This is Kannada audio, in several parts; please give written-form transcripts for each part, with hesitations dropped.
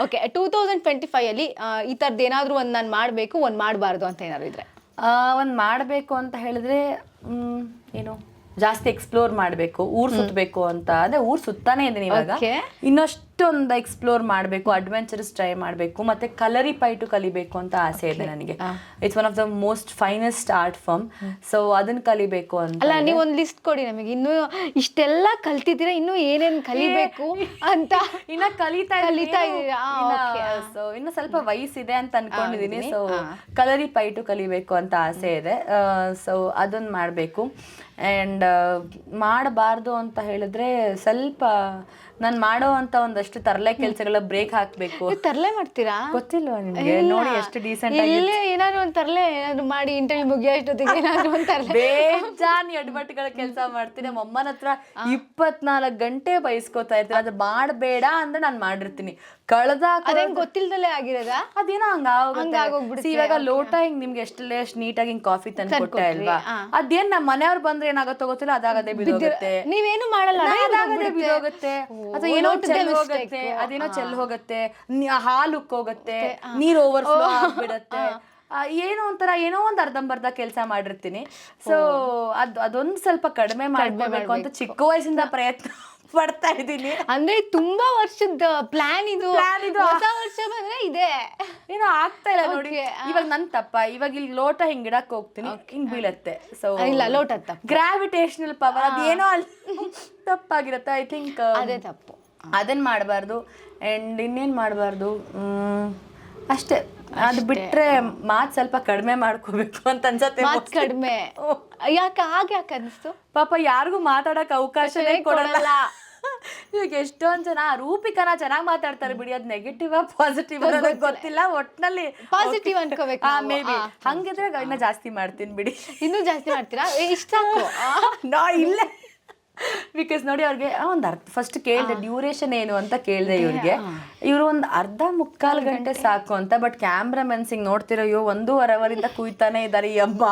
ಓಕೆ 2025 ಅಲ್ಲಿ ಈ ಥರದ್ದು ಏನಾದರೂ ಒಂದು ನಾನು ಮಾಡಬೇಕು ಒಂದು ಮಾಡಬಾರ್ದು ಅಂತ ಏನಾದ್ರು ಇದ್ರೆ ಒಂದು ಮಾಡಬೇಕು ಅಂತ ಹೇಳಿದ್ರೆ ಏನು ಜಾಸ್ತಿ ಎಕ್ಸ್ಪ್ಲೋರ್ ಮಾಡಬೇಕು, ಊರು ಸುತ್ತಬೇಕು ಅಂತ. ಅದೇ ಊರು ಸುತ್ತಾನೆ ಇದ್ದೀನಿ ಇವಾಗ. ಇನ್ನಷ್ಟೊಂದು ಎಕ್ಸ್ಪ್ಲೋರ್ ಮಾಡಬೇಕು, ಅಡ್ವೆಂಚರಸ್ ಟ್ರೈ ಮಾಡಬೇಕು, ಮತ್ತೆ ಕಲರಿಪೈಟು ಕಲಿಬೇಕು ಅಂತ ಆಸೆ ಇದೆ ನನಗೆ. It's one of the most finest art form. So ಅದನ್ನ ಕಲಿಬೇಕು ಅಂತ. ಅಲ್ಲ, ನೀವು ಒಂದು ಲಿಸ್ಟ್ ಕೊಡಿ ನಮಗೆ, ಇನ್ನೂ ಇಷ್ಟೆಲ್ಲ ಕಲ್ತಿದ್ದೀರಾ, ಇನ್ನೂ ಏನೇನು ಕಲಿಬೇಕು ಅಂತ. ಇನ್ನ ಕಲಿತಾ ಇದ್ದೀರಾ? ಸೊ ಇನ್ನು ಸ್ವಲ್ಪ ವಯಸ್ಸಿದೆ ಅಂತ ಅನ್ಕೊಂಡಿದೀನಿ. ಸೊ ಕಲರಿಪೈಟು ಕಲಿಬೇಕು ಅಂತ ಆಸೆ ಇದೆ. ಸೊ ಅದನ್ನ ಮಾಡಬೇಕು. ಆ್ಯಂಡ್ ಮಾಡಬಾರ್ದು ಅಂತ ಹೇಳಿದ್ರೆ ಸ್ವಲ್ಪ ನಾನು ಮಾಡೋ ಅಂತ ಒಂದಷ್ಟು ತರಲೆ ಕೆಲಸಗಳ ಬ್ರೇಕ್ ಹಾಕಬೇಕು. ತರಲೆ ಮಾಡ್ತೀರಾ? ಗೊತ್ತಿಲ್ವಾ ನಿಮಗೆ? ನೋಡಿ ಎಷ್ಟು ಡೀಸೆಂಟ್ ಆಗಿ ಏನಾದ್ರು ಒಂದು ತರಲೆ ಏನಾದ್ರು ಮಾಡಿ ಇಂಟರ್ವ್ಯೂ ಮುಗಿಯೋ ಅಷ್ಟೊತ್ತಿಗೆ ಏನಾದ್ರು ಒಂದು ತರಲೆ ಬೇಜಾನ್ ಎಡವಟ್ಟುಗಳ ಕೆಲಸ ಮಾಡ್ತೀನಿ. ನಮ್ಮ ಅಮ್ಮನ ಹತ್ರ 24 ಗಂಟೆ ಬಯಸ್ಕೋತಾ ಇರ್ತೀನಿ. ಅದು ಮಾಡಬೇಡ ಅಂದ್ರೆ ನಾನು ಮಾಡಿರ್ತೀನಿ. ಗೊತ್ತಿಲ್ದಲೇ ಆಗಿರೋದಾ? ಅದೇನೋ ಹಂಗಾಗೋಗ್ಬಿಡುತ್ತೆ. ಇವಾಗ ಲೋಟ ಹಿಂಗ್ ನಿಮ್ಗೆ ಎಷ್ಟು ನೀಟಾಗಿ ಹಿಂಗ್ ಕಾಫಿ ತಂದು ಕೊಟ್ಟೆ ಅಲ್ವಾ, ಅದೇನ್ ನಮ್ಮ ಮನೆಯವ್ರು ಬಂದ್ರೆ ಏನಾಗತ್ತೋ ಗೊತ್ತಿಲ್ಲ, ಅದಾಗದೆ ಬಿದ್ದೋಗುತ್ತೆ. ನೀವೇನು ಮಾಡಲ್ಲ, ಅದಾಗದೆ ಬಿದ್ದೋಗುತ್ತೆ. ಅಥವಾ ಏನೋ ಚೆಲ್ ಹೋಗುತ್ತೆ, ಅದೇನೋ ಚೆಲ್ ಹೋಗುತ್ತೆ, ಹಾಲು ಉಕ್ಕೋಗುತ್ತೆ, ನೀರ್ ಓವರ್ಫ್ಲೋ ಆಗ್ಬಿಡತ್ತೆ. ಏನೋ ಒಂಥರ ಏನೋ ಒಂದು ಅರ್ಧಂಬರ್ಧ ಕೆಲಸ ಮಾಡಿರ್ತೀನಿ. ಸೊ ಅದೊಂದು ಸ್ವಲ್ಪ ಕಡಿಮೆ ಮಾಡ್ಬೇಕು ಅಂತ ಚಿಕ್ಕ ವಯಸ್ಸಿಂದ ಪ್ರಯತ್ನ ಪಡ್ತಾ ಇದ್ದೀನಿ. ಅಂದ್ರೆ ತುಂಬಾ ವರ್ಷದ ಪ್ಲಾನ್ ಇದು. ಹೊಸ ವರ್ಷ ಬಂದ್ರೆ ಇದೆ, ಏನೋ ಆಗ್ತಾ ಇಲ್ಲ ನೋಡಿ. ಇವಾಗ ನನ್ ತಪ್ಪ, ಇವಾಗ ಇಲ್ಲಿ ಲೋಟ ಹಿಂಗ್ ಇಡಕ್ ಹೋಗ್ತೀನಿ, ಹಿಂಗ್ ಬೀಳತ್ತೆ. ಸೊ ಇಲ್ಲ, ಲೋಟ ತಪ್ಪ, ಗ್ರಾವಿಟೇಷನಲ್ ಪವರ್ ಅದೇನೋ ಅಲ್ಲಿ ತಪ್ಪಾಗಿರತ್ತೆ. ಐ ಥಿಂಕ್ ಅದೇ ತಪ್ಪು. ಅದನ್ನ ಮಾಡಬಾರ್ದು. ಅಂಡ್ ಇನ್ನೇನ್ ಮಾಡಬಾರ್ದು, ಅಷ್ಟೇ. ಅದು ಬಿಟ್ರೆ ಮಾತ್ ಸ್ವಲ್ಪ ಕಡಿಮೆ ಮಾಡ್ಕೋಬೇಕು ಅಂತ ಅನ್ಸತ್ತೆ. ಕಡಿಮೆ ಯಾಕೆ ಅನಿಸ್ತು? ಪಾಪ ಯಾರಿಗೂ ಮಾತಾಡಕ್ ಅವಕಾಶನೇ ಕೊಡಲ್ಲ. ಇವಾಗ ಎಷ್ಟೊಂದ್ ಜನ ರೂಪಿಕನ ಚೆನ್ನಾಗಿ ಮಾತಾಡ್ತಾರೆ ಬಿಡಿ, ಅದ್ ನೆಗೆಟಿವ್ ಪಾಸಿಟಿವ್ ಗೊತ್ತಿಲ್ಲ, ಒಟ್ನಲ್ಲಿ ಪಾಸಿಟಿವ್ ಅನ್ಕೋಬೇಕು. ಮೇ ಬಿ ಹಂಗಿದ್ರೆ ಇನ್ನ ಜಾಸ್ತಿ ಮಾಡ್ತೀನಿ ಬಿಡಿ. ಇನ್ನೂ ಜಾಸ್ತಿ ಮಾಡ್ತೀರಾ? ಇಷ್ಟ ನಾ ಇಲ್ಲ, ಬಿಕಾಸ್ ನೋಡಿ ಅವ್ರಿಗೆ ಒಂದು ಫಸ್ಟ್ ಕೇಳಿದೆ ಡ್ಯೂರೇಷನ್ ಏನು ಅಂತ ಕೇಳಿದೆ ಇವ್ರಿಗೆ. ಇವರು ಒಂದು ಅರ್ಧ ಮುಕ್ಕಾಲು ಗಂಟೆ ಸಾಕು ಅಂತ. ಬಟ್ ಕ್ಯಾಮ್ರಾಮನ್ಸ್ ಹಿಂಗ್ ನೋಡ್ತಿರೋ, 1.5 ಅವರಿಂದ ಕುಯ್ತಾನೆ ಇದ್ದಾರೆ ಈ ಅಮ್ಮ,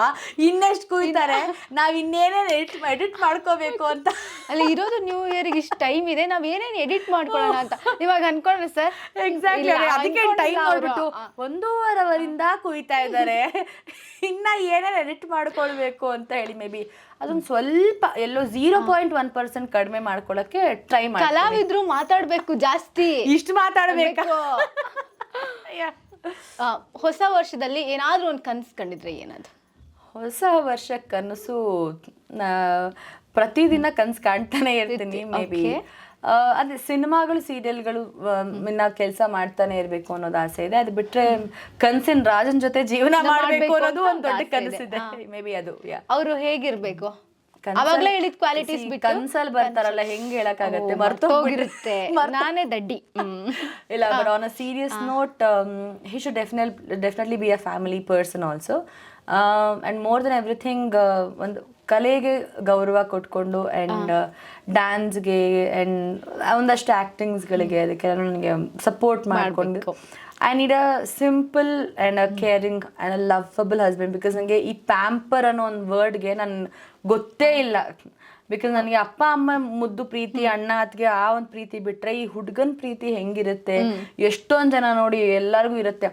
ಇನ್ನೆಷ್ಟು ಕುಯ್ತಾರೆ, ನಾವ್ ಇನ್ನೇನೇನು ಎಡಿಟ್ ಮಾಡ್ಕೋಬೇಕು ಅಂತ. ಅಲ್ಲಿ ಇರೋದು ನ್ಯೂ ಇಯರ್ಗೆ ಇಷ್ಟು ಟೈಮ್ ಇದೆ, ನಾವ್ ಏನೇನು ಎಡಿಟ್ ಮಾಡ್ಕೊಳ್ಳೋಣ ಅಂತ ಇವಾಗ ಅನ್ಕೊಂಡ್ರೆ ಸರ್. ಎಕ್ಸಾಕ್ಟ್ಲಿ, ಅದಕ್ಕೆ ಟೈಮ್ ನೋಡ್ಬಿಟ್ಟು 1.5 ಅವರಿಂದ ಕುಯ್ತಾ ಇದ್ದಾರೆ, ಇನ್ನ ಏನೇನು ಎಡಿಟ್ ಮಾಡ್ಕೊಳ್ಬೇಕು ಅಂತ ಹೇಳಿ. ಮೇ ಬಿ ಅದೊಂದು ಸ್ವಲ್ಪ ಎಲ್ಲೋ 0.1% ಕಡಿಮೆ ಮಾಡ್ಕೊಳಕ್ಕೆ ಟ್ರೈ ಮಾಡಿ. ಕಲಾವಿದ್ರು ಮಾತಾಡ್ಬೇಕು ಜಾಸ್ತಿ, ಇಷ್ಟು ಮಾತಾಡ್ಬೇಕು. ಹೊಸ ವರ್ಷದಲ್ಲಿ ಏನಾದ್ರೂ ಒಂದು ಕನಸು ಕಂಡಿದ್ರೆ ಏನದು? ಹೊಸ ವರ್ಷ ಕನಸು ಪ್ರತಿದಿನ ಕನಸು ಕಾಣ್ತಾನೆ ಇರ್ತೀನಿ. ಮೇ ಬಿ ಅದೇ ಸಿನಿಮಾಗಳು, ಸೀರಿಯಲ್ಗಳು ನಾವು ಕೆಲಸ ಮಾಡ್ತಾನೆ ಇರ್ಬೇಕು ಅನ್ನೋದು ಆಸೆ ಇದೆ. ಅದು ಬಿಟ್ರೆ ಕನ್ಸಿನ ರಾಜನ್ ಜೊತೆ ಜೀವನ ಮಾಡ್ಬೇಕು ಅನ್ನೋದು ಒಂದು ದೊಡ್ಡ ಕನಸಿದೆ. ಮೇ ಬಿ ಅದು. ಅವರು ಹೇಗಿರ್ಬೇಕು? ಅವಾಗ್ಲೇ ಹೇಳಿದ ಕ್ವಾಲಿಟೀಸ್ ಬಿಟ್ಟು ಕನ್ಸಲ್ ಬರ್ತಾರಲ್ಲ, ಹೆಂಗ್ ಹೇಳಕ್ಕಾಗತ್ತೆ, ಮರ್ತೋಗಿರುತ್ತೆ. ನಾನೇ ದಡ್ಡಿ. ಇಲ್ಲ, but on a serious note, he should definitely be a family person also. And more than everything, ಒಂದು ಕಲೆಗೆ ಗೌರವ ಕೊಟ್ಕೊಂಡು, ಆ್ಯಂಡ್ ಡ್ಯಾನ್ಸ್ಗೆ ಆ್ಯಂಡ್ ಒಂದಷ್ಟು ಆ್ಯಕ್ಟಿಂಗ್ಸ್ಗಳಿಗೆ ಅದಕ್ಕೆಲ್ಲ ನನಗೆ ಸಪೋರ್ಟ್ ಮಾಡಿಕೊಂಡು. I need a simple and a caring and a lovable husband. Because ನನಗೆ ಈ ಪ್ಯಾಂಪರ್ ಅನ್ನೋ ಒಂದು ವರ್ಡ್ಗೆ ನಾನು ಗೊತ್ತೇ ಇಲ್ಲ. ಬಿಕಾಸ್ ನನಗೆ ಅಪ್ಪ ಅಮ್ಮ ಮುದ್ದು ಪ್ರೀತಿ, ಅಣ್ಣ ಅತ್ತಿಗೆ ಆ ಒಂದು ಪ್ರೀತಿ ಬಿಟ್ರೆ ಈ ಹುಡ್ಗನ್ ಪ್ರೀತಿ ಹೆಂಗಿರುತ್ತೆ, ಎಷ್ಟೊಂದ್ ಜನ ನೋಡಿ ಎಲ್ಲರಿಗೂ ಇರುತ್ತೆ.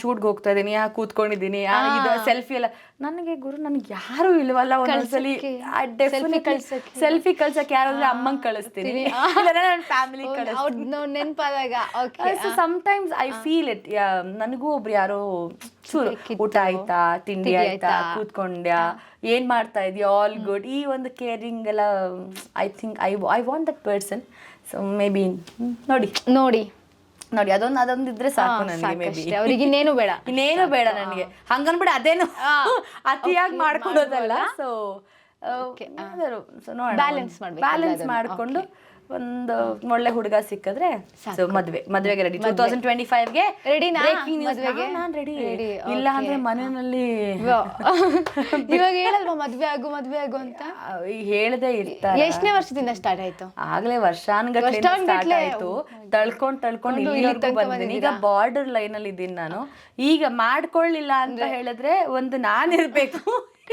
ಶೂಟ್ಗೆ ಹೋಗ್ತಾ ಇದೀನಿ, ಕೂತ್ಕೊಂಡಿದ್ದೀನಿ, ಇದು ಸೆಲ್ಫಿ ಎಲ್ಲ. ನನಗೆ ನನ್ಗೆ ಯಾರು ಇಲ್ವಲ್ಲ. ಒಂದೊಂದ್ಸಲಿ ಸೆಲ್ಫಿ ಕಳ್ಸಕ್ಕೆ ಯಾರಾದ್ರೆ ಅಮ್ಮಂಗ್ ಕಳಿಸ್ತೀನಿ, ನನ್ನ ಫ್ಯಾಮಿಲಿ ನೆನಪಾದಾಗ. Sometimes I feel it. ನನಗೂ ಒಬ್ರು ಯಾರೋ ಚೂರು ಊಟ ಆಯ್ತಾ, ತಿಂಡಿ ಆಯ್ತಾ, ಕೂತ್ಕೊಂಡ್ಯಾ, ಏನ್ ಮಾಡ್ತಾ ಇದೀಯ, ಆಲ್ ಗುಡ್, ಈ ಒಂದು ಕೇರಿಂಗ್ ಎಲ್ಲ I think I want that person. So may be ನೋಡಿ ಅದೊಂದು ಇದ್ರೆ ಸಾಕು ನನಗೆ. ಮೇ ಬಿ ಅವ್ರಿಗೆ ಇನ್ನೇನು ಬೇಡ ನನಗೆ. ಹಂಗನ್ಬಿಡಿ ಅದೇನು ಅತಿಯಾಗಿ ಮಾಡ್ಕೊಡೋದಲ್ಲ. ಸೊ ಬ್ಯಾಲೆನ್ಸ್ ಮಾಡ್ಕೊಂಡು ಒಂದು ಒಳ್ಳೆ ಹುಡುಗ ಸಿಕ್ಕಿದ್ರೆ ಮದ್ವೆಗೆ ರೆಡಿ. 2025ಗೆ ನಾನು ರೆಡಿ. ಇಲ್ಲ ಅಂದ್ರೆ ಮನೆಯಲ್ಲಿ ಇವಾಗ ಹೇಳಲ್ವಾ ಮದ್ವೆ ಆಗು ಅಂತ ಹೇಳದೆ ಇರ್ತಾರೆ. ಎಷ್ಟನೇ ವರ್ಷದಿಂದ ಸ್ಟಾರ್ಟ್ ಆಯ್ತು? ಆಗ್ಲೇ ವರ್ಷಾನ್ಗಟ್ಲೆ ಸ್ಟಾರ್ಟ್ ಆಯ್ತು. ತಳ್ಕೊಂಡು ಇಲ್ಲಿವರೆಗೂ ಬಂದಿದ್ದೀನಿ. ಈಗ ಬಾರ್ಡರ್ ಲೈನ್ ಅಲ್ಲಿ ಇದ್ದೀನಿ ನಾನು. ಈಗ ಮಾಡ್ಕೊಳ್ಳಿಲ್ಲ ಅಂತ ಹೇಳಿದ್ರೆ ಒಂದು ನಾನಿರ್ಬೇಕು,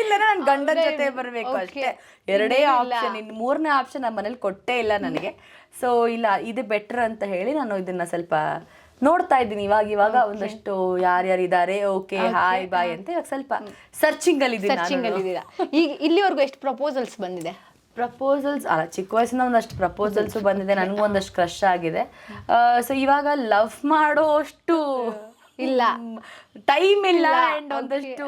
ಇಲ್ಲ ನನ್ನ ಗಂಡನ ಜೊತೆ ಬರ್ಬೇಕು ಅಷ್ಟೇ. ಎರಡೇ ಆಪ್ಷನ್. ಇನ್ನು ಮೂರನೇ ಆಪ್ಷನ್ ನಮ್ಮ ಮನೇಲಿ ಕೊಟ್ಟೇ ಇಲ್ಲ ನನಗೆ. ಸೊ ಇಲ್ಲ, ಇದು ಬೆಟರ್ ಅಂತ ಹೇಳಿ ನಾನು ಇದನ್ನ ಸ್ವಲ್ಪ ನೋಡ್ತಾ ಇದ್ದೀನಿ ಇವಾಗ ಒಂದಷ್ಟು ಯಾರ್ಯಾರಿದ್ದಾರೆ, ಓಕೆ ಹಾಯ್ ಬಾಯ್ ಅಂತ ಇವಾಗ ಸ್ವಲ್ಪ ಸರ್ಚಿಂಗ್ ಅಲ್ಲಿ ಇದ್ದೀರಾ. ಈಗ ಇಲ್ಲಿವರೆಗೂ ಎಷ್ಟು ಪ್ರಪೋಸಲ್ಸ್ ಬಂದಿದೆ? ಪ್ರಪೋಸಲ್ಸ್ ಅಲ್ಲ, ಚಿಕ್ಕ ವಯಸ್ಸಿನ ಒಂದಷ್ಟು ಪ್ರಪೋಸಲ್ಸು ಬಂದಿದೆ, ನನಗೂ ಒಂದಷ್ಟು ಕ್ರಶ್ ಆಗಿದೆ. ಸೊ ಇವಾಗ ಲವ್ ಮಾಡೋ ಅಷ್ಟು ಇಲ್ಲ, ಟೈಮ್ ಇಲ್ಲ ಅಂಡ್ ಒಂದಷ್ಟು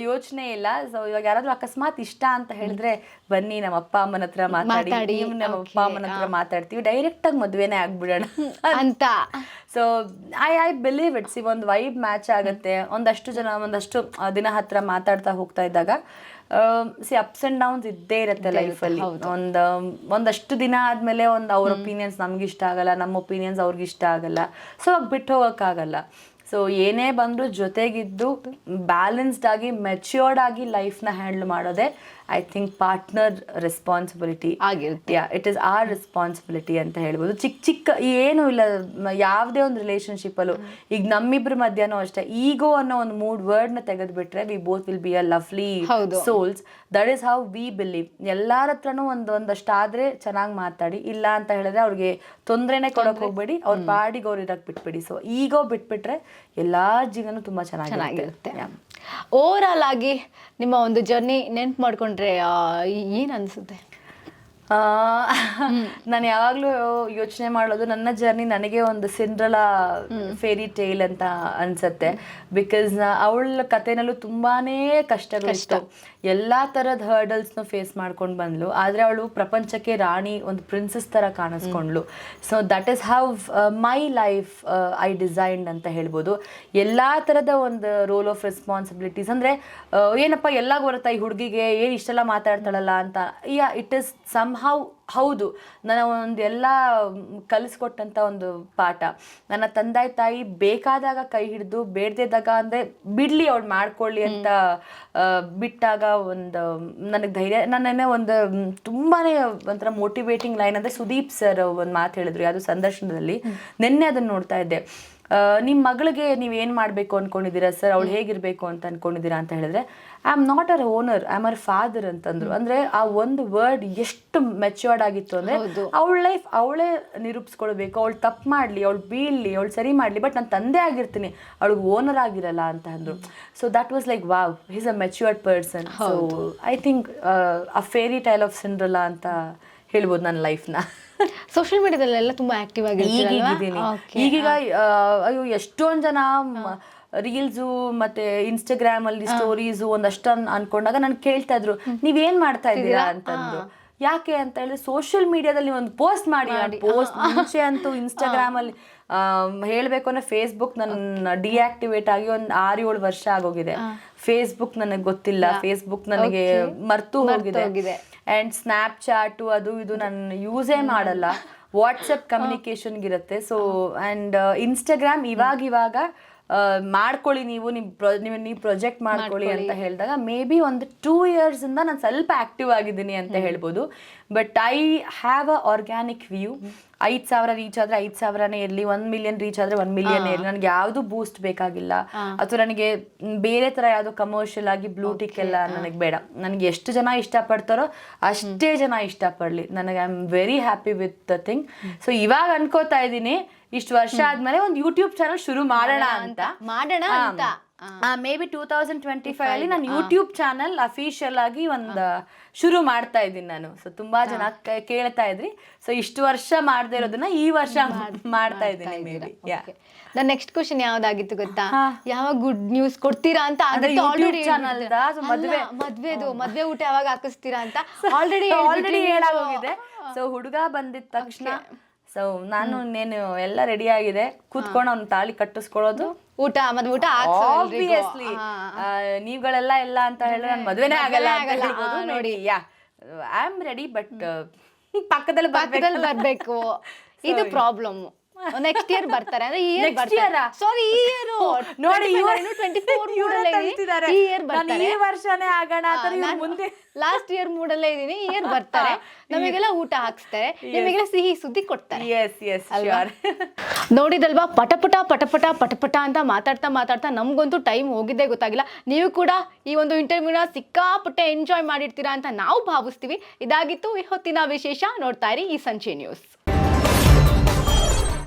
ಯೋಚನೆ ಇಲ್ಲ. ಸೊ ಇವಾಗ ಯಾರಾದ್ರೂ ಅಕಸ್ಮಾತ್ ಇಷ್ಟ ಅಂತ ಹೇಳಿದ್ರೆ ಬನ್ನಿ ನಮ್ಮ ಅಪ್ಪ ಅಮ್ಮನ ಹತ್ರ ಮಾತಾಡಿ, ನಮ್ಮ ಅಪ್ಪ ಅಮ್ಮನ ಹತ್ರ ಮಾತಾಡ್ತೀವಿ, ಡೈರೆಕ್ಟ್ ಆಗಿ ಮದ್ವೆನೇ ಆಗ್ಬಿಡೋಣ ಅಂತ. So I believe it's. ಒಂದು ವೈಬ್ ಮ್ಯಾಚ್ ಆಗುತ್ತೆ, ಒಂದಷ್ಟು ದಿನ ಹತ್ರ ಮಾತಾಡ್ತಾ ಹೋಗ್ತಾ ಇದ್ದಾಗ ಅಪ್ಸ್ ಅಂಡ್ ಡೌನ್ಸ್ ಇದ್ದೇ ಇರುತ್ತೆ ಲೈಫಲ್ಲಿ. ಒಂದಷ್ಟು ದಿನ ಆದ್ಮೇಲೆ ಅವ್ರ ಒಪಿನಿಯನ್ಸ್ ನಮ್ಗೆ ಇಷ್ಟ ಆಗಲ್ಲ, ನಮ್ಮ ಒಪಿನಿಯನ್ಸ್ ಅವ್ರಿಗೆ ಇಷ್ಟ ಆಗಲ್ಲ. ಸೊ ಬಿಟ್ಟು ಹೋಗೋಕ್ಕಾಗಲ್ಲ. ಸೊ ಏನೇ ಬಂದರೂ ಜೊತೆಗಿದ್ದು ಬ್ಯಾಲೆನ್ಸ್ಡ್ ಆಗಿ ಮೆಚ್ಯೂರ್ಡ್ ಆಗಿ ಲೈಫ್ನ ಹ್ಯಾಂಡಲ್ ಮಾಡೋದೇ ಐ ಥಿಂಕ್ ಪಾರ್ಟ್ನರ್ ರೆಸ್ಪಾನ್ಸಿಬಿಲಿಟಿ ಆಗಿರುತ್ತೆ. ಇಟ್ ಈಸ್ ಆರ್ ರೆಸ್ಪಾನ್ಸಿಬಿಲಿಟಿ ಅಂತ ಹೇಳ್ಬೋದು. ಚಿಕ್ಕ ಏನೂ ಇಲ್ಲ ಯಾವುದೇ ಒಂದು ರಿಲೇಷನ್ಶಿಪ್ಪಲ್ಲೂ. ಈಗ ನಮ್ಮಿಬ್ಬರ ಮಧ್ಯನೂ ಅಷ್ಟೇ, ಈಗೋ ಅನ್ನೋ ಒಂದು ವರ್ಡ್ನ ತೆಗೆದುಬಿಟ್ರೆ we both will be a lovely souls. That is how we believe. ಎಲ್ಲರ ಹತ್ರನೂ ಒಂದಷ್ಟು ಆದರೆ ಚೆನ್ನಾಗಿ ಮಾತಾಡಿ, ಇಲ್ಲ ಅಂತ ಹೇಳಿದ್ರೆ ಅವ್ರಿಗೆ ತೊಂದರೆನೇ ಕೊಡೋಕೆ ಹೋಗ್ಬೇಡಿ, ಅವ್ರ ಪಾಡಿಗೆ ಅವ್ರು ಇರಕ್ಕೆ ಬಿಟ್ಬಿಡಿ. ಸೊ ಈಗೋ ಬಿಟ್ಬಿಟ್ರೆ ಎಲ್ಲ ಜೀವನ ತುಂಬ ಚೆನ್ನಾಗಿರುತ್ತೆ. ಓವರ್ ಆಲ್ ಆಗಿ ನಿಮ್ಮ ಒಂದು ಜರ್ನಿ ನೆನ್ಪು ಮಾಡ್ಕೊಂಡ್ರೆ ಏನು ಅನಿಸುತ್ತೆ? ನಾನು ಯಾವಾಗಲೂ ಯೋಚನೆ ಮಾಡೋದು ನನ್ನ ಜರ್ನಿ ನನಗೆ ಒಂದು ಸಿಂಡ್ರೆಲಾ ಫೇರಿ ಟೇಲ್ ಅಂತ ಅನ್ಸುತ್ತೆ. ಬಿಕಾಸ್ ಅವಳ ಕಥೆನಲ್ಲೂ ತುಂಬಾನೇ ಕಷ್ಟಗಳಿತ್ತು, ಎಲ್ಲ ಥರದ ಹರ್ಡಲ್ಸ್ನು ಫೇಸ್ ಮಾಡ್ಕೊಂಡು ಬಂದ್ಲು. ಆದರೆ ಅವಳು ಪ್ರಪಂಚಕ್ಕೆ ರಾಣಿ, ಒಂದು ಪ್ರಿನ್ಸಸ್ ಥರ ಕಾಣಿಸ್ಕೊಂಡ್ಲು. So that is how my life I designed ಅಂತ ಹೇಳ್ಬೋದು. ಎಲ್ಲ ಥರದ ಒಂದು ರೋಲ್ ಆಫ್ ರೆಸ್ಪಾನ್ಸಿಬಿಲಿಟೀಸ್. ಅಂದರೆ ಏನಪ್ಪ ಎಲ್ಲ ಬರುತ್ತಾ ಈ ಹುಡುಗಿಗೆ, ಏನು ಇಷ್ಟೆಲ್ಲ ಮಾತಾಡ್ತಾಳಲ್ಲ ಅಂತ. ಇಟ್ ಈಸ್ ಹೌದು, ನನ್ನ ಎಲ್ಲ ಕಲಿಸ್ಕೊಟ್ಟಂಥ ಒಂದು ಪಾಠ. ನನ್ನ ತಂದೆ ತಾಯಿ ಬೇಕಾದಾಗ ಕೈ ಹಿಡಿದು, ಬೇಡದಿದ್ದಾಗ ಅಂದರೆ ಬಿಡಲಿ ಅವಳು ಮಾಡ್ಕೊಳ್ಳಿ ಅಂತ ಬಿಟ್ಟಾಗ ಒಂದು ನನಗೆ ಧೈರ್ಯ. ನನ್ನೇ ಒಂದು ತುಂಬಾ ಒಂಥರ ಮೋಟಿವೇಟಿಂಗ್ ಲೈನ್ ಅಂದರೆ ಸುದೀಪ್ ಸರ್ ಒಂದು ಮಾತು ಹೇಳಿದ್ರು ಯಾವುದೋ ಸಂದರ್ಶನದಲ್ಲಿ, ನಿನ್ನೆ ಅದನ್ನು ನೋಡ್ತಾ ಇದ್ದೆ. ನಿಮ್ಮ ಮಗಳಿಗೆ ನೀವೇನು ಮಾಡಬೇಕು ಅಂದ್ಕೊಂಡಿದ್ದೀರಾ ಸರ್, ಅವಳು ಹೇಗಿರಬೇಕು ಅಂತ ಅಂದ್ಕೊಂಡಿದ್ದೀರಾ ಅಂತ ಹೇಳಿದ್ರೆ, I am not your owner, I am your father ಅಂತಂದ್ರು. ಅಂದರೆ ಆ ಒಂದು ವರ್ಡ್ ಎಷ್ಟು ಮೆಚ್ಯೂರ್ಡ್ ಆಗಿತ್ತು ಅಂದರೆ, ಅವಳ ಲೈಫ್ ಅವಳೇ ನಿರೂಪಿಸ್ಕೊಳ್ಬೇಕು, ಅವಳು ತಪ್ಪು ಮಾಡಲಿ, ಅವಳು ಬೀಳಲಿ, ಅವಳು ಸರಿ ಮಾಡಲಿ, ಬಟ್ ನಾನು ತಂದೆ ಆಗಿರ್ತೀನಿ, ಅವಳಿಗೆ ಓನರ್ ಆಗಿರಲ್ಲ ಅಂತ ಅಂದರು. So that was like wow, he's a matured person. So I think a fairy tale of Cinderella ಅಂತ ಹೇಳ್ಬೋದು ನನ್ನ ಲೈಫ್ನ. ಸೋಷಿಯಲ್ ಮೀಡಿಯಾದಲ್ಲೆಲ್ಲ ತುಂಬಾ ಆಕ್ಟಿವ್ ಆಗಿದ್ದೀನಿ ಈಗೀಗ. ಅಯ್ಯೋ ಎಷ್ಟೊಂದು ಜನ ರೀಲ್ಸು ಮತ್ತೆ ಇನ್ಸ್ಟಾಗ್ರಾಮ್ ಅಲ್ಲಿ ಸ್ಟೋರೀಸು ಒಂದಷ್ಟು ಅನ್ಕೊಂಡಾಗ ನಾನು ಕೇಳ್ತಾ ಇದ್ರು, ನೀವೇನ್ ಮಾಡ್ತಾ ಇದ್ದೀರಾ ಅಂತಂದ್ರು. ಯಾಕೆ ಅಂತ ಹೇಳಿದ್ರೆ ಸೋಷಿಯಲ್ ಮೀಡಿಯಾದಲ್ಲಿ ಒಂದು ಪೋಸ್ಟ್ ಮಾಡಿ. ಪೋಸ್ಟ್ ಮುಂಚೆ ಅಂತೂ ಇನ್ಸ್ಟಾಗ್ರಾಮ್ ಅಲ್ಲಿ ಹೇಳ್ಬೇಕು ಅಂದ್ರೆ ಫೇಸ್ಬುಕ್ ನನ್ನ ಡಿಆಕ್ಟಿವೇಟ್ ಆಗಿ ಒಂದು 6-7 ವರ್ಷ ಆಗೋಗಿದೆ. ಫೇಸ್ಬುಕ್ ನನಗೆ ಗೊತ್ತಿಲ್ಲ, ಫೇಸ್ಬುಕ್ ನನಗೆ ಮರ್ತು ಹೋಗಿದೆ. ಆ್ಯಂಡ್ ಸ್ನ್ಯಾಪ್ ಚಾಟು ಅದು ಇದು ನಾನು ಯೂಸೇ ಮಾಡಲ್ಲ. ವಾಟ್ಸಪ್ ಕಮ್ಯುನಿಕೇಷನ್ಗಿರುತ್ತೆ. ಸೊ ಆ್ಯಂಡ್ ಇನ್ಸ್ಟಾಗ್ರಾಮ್ ಇವಾಗ ಮಾಡ್ಕೊಳ್ಳಿ, ನೀವು ಪ್ರೊಜೆಕ್ಟ್ ಮಾಡ್ಕೊಳ್ಳಿ ಅಂತ ಹೇಳಿದಾಗ ಮೇ ಬಿ ಒಂದು 2 ಇಯರ್ಸಿಂದ ನಾನು ಸ್ವಲ್ಪ ಆ್ಯಕ್ಟಿವ್ ಆಗಿದ್ದೀನಿ ಅಂತ ಹೇಳ್ಬೋದು. But I have a organic view. 5,000 reach ಆದರೆ 5,000ನೇ ಇರಲಿ, 1 ಮಿಲಿಯನ್ ರೀಚ್ ಆದರೆ 1 ಮಿಲಿಯನ್ ಇರಲಿ, ನನಗೆ ಯಾವುದು ಬೂಸ್ಟ್ ಬೇಕಾಗಿಲ್ಲ. ಅಥವಾ ನನಗೆ ಬೇರೆ ಥರ ಯಾವುದೋ ಕಮರ್ಷಿಯಲ್ ಆಗಿ ಬ್ಲೂಟಿಕ್ ಎಲ್ಲ ನನಗೆ ಬೇಡ. ನನಗೆ ಎಷ್ಟು ಜನ ಇಷ್ಟಪಡ್ತಾರೋ ಅಷ್ಟೇ ಜನ ಇಷ್ಟಪಡಲಿ, ನನಗೆ I am very happy with the thing. So ಇವಾಗ ಅನ್ಕೋತಾ ಇದ್ದೀನಿ, ಇಷ್ಟು ವರ್ಷ ಆದ್ಮೇಲೆ ಒಂದು ಯೂಟ್ಯೂಬ್ ಚಾನಲ್ ಶುರು ಮಾಡೋಣ ಅಂತ. ಮೇ ಬಿ 2025 ಅಲ್ಲಿ ನಾನು ಯೂಟ್ಯೂಬ್ ಚಾನಲ್ ಅಫಿಷಿಯಲ್ ಆಗಿ ಒಂದು ಶುರು ಮಾಡ್ತಾ ಇದ್ದೀನಿ ನಾನು. ಸೊ ತುಂಬಾ ಜನ ಕೇಳ್ತಾ ಇದ್ರಿ. ಸೊ ಇಷ್ಟು ವರ್ಷ ಮಾಡದೇ ಇರೋದನ್ನ ಈ ವರ್ಷ ಮಾಡ್ತಾ ಇದ್ದೀನಿ. ಮೇ ಬಿ ನನ್ನ ನೆಕ್ಸ್ಟ್ ಕ್ವಶನ್ ಯಾವ್ದಾಗಿತ್ತು ಗೊತ್ತಾ, ಯಾವಾಗ ಗುಡ್ ನ್ಯೂಸ್ ಕೊಡ್ತೀರಾ ಅಂತ. ಮದ್ವೆ ಊಟ ಯಾವಾಗ ಹಾಕಿಸ್ತೀರಾ ಅಂತ ಆಲ್ರೆಡಿ ಹೇಳಾಗೋಗಿದೆ. ಸೊ ಹುಡುಗ ಬಂದಿದ ತಕ್ಷಣ ಸೊ ನಾನು ಇನ್ನೇನು ಎಲ್ಲ ರೆಡಿ ಆಗಿದೆ, ಕೂತ್ಕೊಂಡು ಅವ್ನ ತಾಳಿ ಕಟ್ಟಿಸ್ಕೊಳ್ಳೋದು, ಊಟ ಆಬ್ವಿಯಸ್ಲಿ ನೀವುಗಳೆಲ್ಲ ಎಲ್ಲ ಅಂತ ಹೇಳಿದ್ರೆ ನಾನು ಮದ್ವೆನೇ ಆಗಲ್ಲ ನೋಡಿ. ಐ ಆಮ್ ರೆಡಿ, ಬಟ್ ಪಕ್ಕದಲ್ಲಿ ಬರ್ಬೇಕು. ಇದು ಪ್ರಾಬ್ಲಮ್. ನೆಕ್ಸ್ಟ್ ಇಯರ್ ಬರ್ತಾರೆ ಅಂದ್ರೆ ಈ ಇಯರ್ ನೋಡಿ, 24 ಈ ಇಯರ್ ಬರ್ತಾರೆ, ಈ ವರ್ಷನೇ ಆಗೋಣ ಅಂತ ಮುಂದೆ ಲಾಸ್ಟ್ ಇಯರ್ ಮೂಡಲ್ಲೇ ಇದೀನಿ. ಈ ಇಯರ್ ಬರ್ತಾರೆ, ನಮಗೆಲ್ಲ ಊಟ ಹಾಕ್ಸ್ತಾರೆ, ನಿಮಗೆಲ್ಲ ಸಿಹಿ ಸುದ್ದಿ ಕೊಡ್ತಾರೆ. ನೋಡಿದಲ್ವಾ, ಪಟಪಟ ಅಂತ ಮಾತಾಡ್ತಾ ನಮ್ಗಂತೂ ಟೈಮ್ ಹೋಗಿದ್ದೇ ಗೊತ್ತಾಗಿಲ್ಲ. ನೀವು ಕೂಡ ಈ ಒಂದು ಇಂಟರ್ವ್ಯೂನ ಸಿಕ್ಕಾಪಟ್ಟೆ ಎಂಜಾಯ್ ಮಾಡಿರ್ತೀರಾ ಅಂತ ನಾವು ಭಾವಿಸ್ತೀವಿ. ಇದಾಗಿತ್ತು ಈ ಹೊತ್ತಿನ ವಿಶೇಷ. ನೋಡ್ತಾ ಇರಿ ಈ ಸಂಚೆ ನ್ಯೂಸ್.